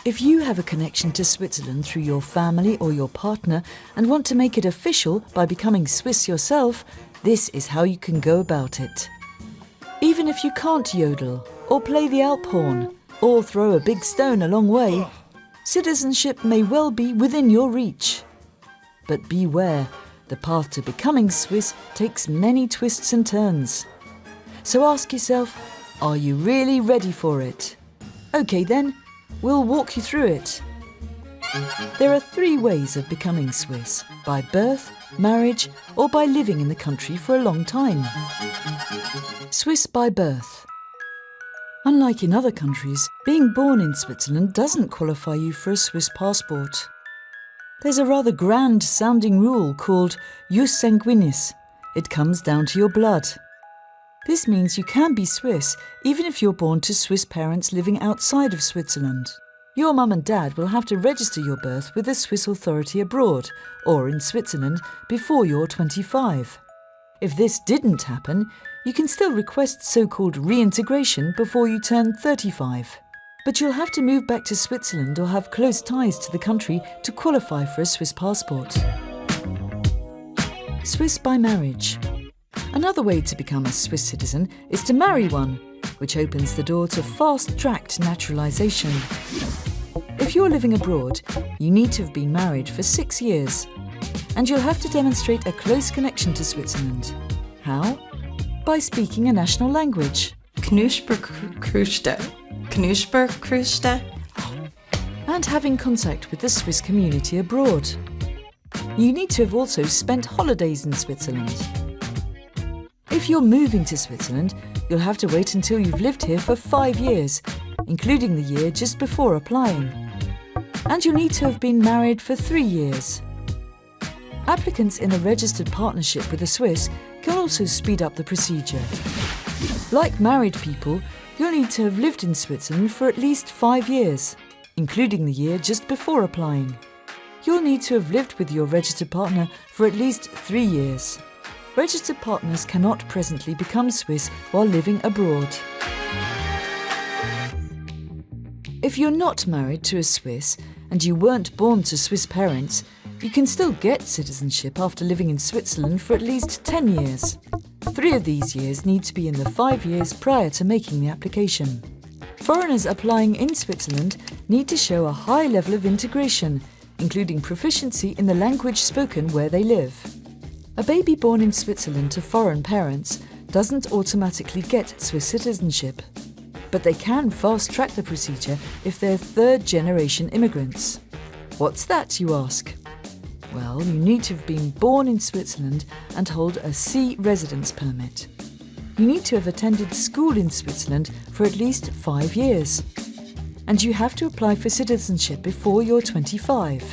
If you have a connection to Switzerland through your family or your partner and want to make it official by becoming Swiss yourself, this is how you can go about it. Even if you can't yodel, or play the Alp horn, or throw a big stone a long way, citizenship may well be within your reach. But beware, the path to becoming Swiss takes many twists and turns. So ask yourself, are you really ready for it? Okay then, we'll walk you through it. There are 3 ways of becoming Swiss: by birth, marriage, or by living in the country for a long time. Swiss by birth. Unlike in other countries, being born in Switzerland doesn't qualify you for a Swiss passport. There's a rather grand-sounding rule called jus sanguinis. It comes down to your blood. This means you can be Swiss even if you're born to Swiss parents living outside of Switzerland. Your mum and dad will have to register your birth with a Swiss authority abroad, or in Switzerland, before you're 25. If this didn't happen, you can still request so-called reintegration before you turn 35. But you'll have to move back to Switzerland or have close ties to the country to qualify for a Swiss passport. Swiss by marriage. Another way to become a Swiss citizen is to marry one, which opens the door to fast-tracked naturalisation. If you're living abroad, you need to have been married for 6 years, and you'll have to demonstrate a close connection to Switzerland. How? By speaking a national language. Knusperkruste. And having contact with the Swiss community abroad. You need to have also spent holidays in Switzerland. If you're moving to Switzerland, you'll have to wait until you've lived here for 5 years, including the year just before applying. And you'll need to have been married for 3 years. Applicants in a registered partnership with a Swiss can also speed up the procedure. Like married people, you'll need to have lived in Switzerland for at least 5 years, including the year just before applying. You'll need to have lived with your registered partner for at least 3 years. Registered partners cannot presently become Swiss while living abroad. If you're not married to a Swiss and you weren't born to Swiss parents, you can still get citizenship after living in Switzerland for at least 10 years. 3 of these years need to be in the 5 years prior to making the application. Foreigners applying in Switzerland need to show a high level of integration, including proficiency in the language spoken where they live. A baby born in Switzerland to foreign parents doesn't automatically get Swiss citizenship, but they can fast-track the procedure if they're third-generation immigrants. What's that, you ask? Well, you need to have been born in Switzerland and hold a C residence permit. You need to have attended school in Switzerland for at least 5 years. And you have to apply for citizenship before you're 25.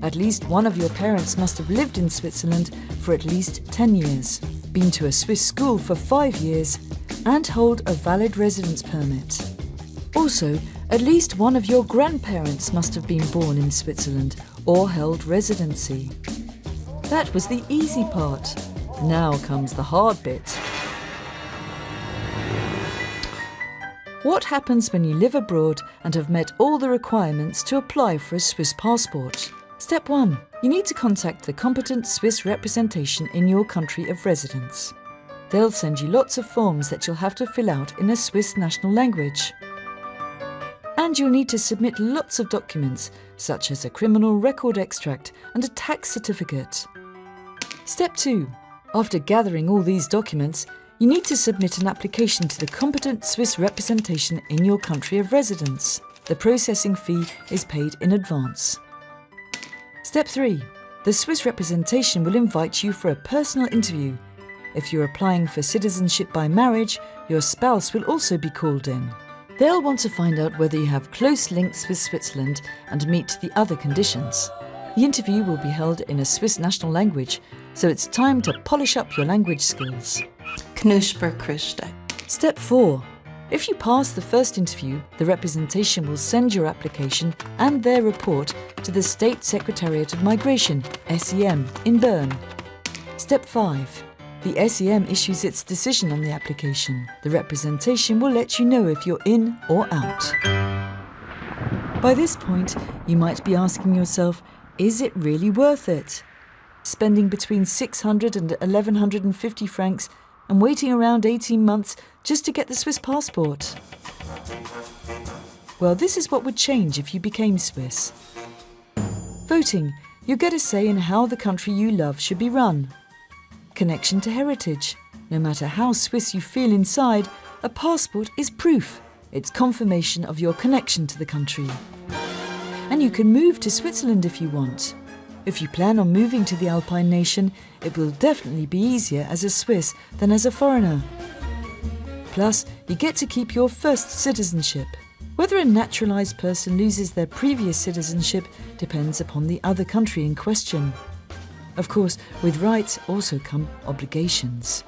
At least one of your parents must have lived in Switzerland for at least 10 years, been to a Swiss school for 5 years, and hold a valid residence permit. Also, at least one of your grandparents must have been born in Switzerland or held residency. That was the easy part. Now comes the hard bit. What happens when you live abroad and have met all the requirements to apply for a Swiss passport? Step 1. You need to contact the competent Swiss representation in your country of residence. They'll send you lots of forms that you'll have to fill out in a Swiss national language. And you'll need to submit lots of documents, such as a criminal record extract and a tax certificate. Step 2. After gathering all these documents, you need to submit an application to the competent Swiss representation in your country of residence. The processing fee is paid in advance. Step 3. The Swiss representation will invite you for a personal interview. If you're applying for citizenship by marriage, your spouse will also be called in. They'll want to find out whether you have close links with Switzerland and meet the other conditions. The interview will be held in a Swiss national language, so it's time to polish up your language skills. Knusperkruste. Step 4. If you pass the first interview, the representation will send your application and their report to the State Secretariat of Migration, SEM, in Bern. Step 5. The SEM issues its decision on the application. The representation will let you know if you're in or out. By this point, you might be asking yourself, is it really worth it? Spending between 600 and 1150 francs and waiting around 18 months just to get the Swiss passport? Well, this is what would change if you became Swiss. Voting. You get a say in how the country you love should be run. Connection to heritage. No matter how Swiss you feel inside, a passport is proof. It's confirmation of your connection to the country. And you can move to Switzerland if you want. If you plan on moving to the Alpine nation, it will definitely be easier as a Swiss than as a foreigner. Plus, you get to keep your first citizenship. Whether a naturalised person loses their previous citizenship depends upon the other country in question. Of course, with rights also come obligations.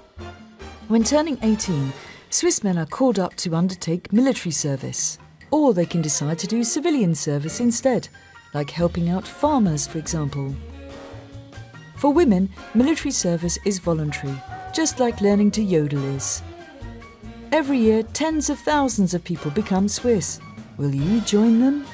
When turning 18, Swiss men are called up to undertake military service, or they can decide to do civilian service instead, like helping out farmers, for example. For women, military service is voluntary, just like learning to yodel is. Every year, tens of thousands of people become Swiss. Will you join them?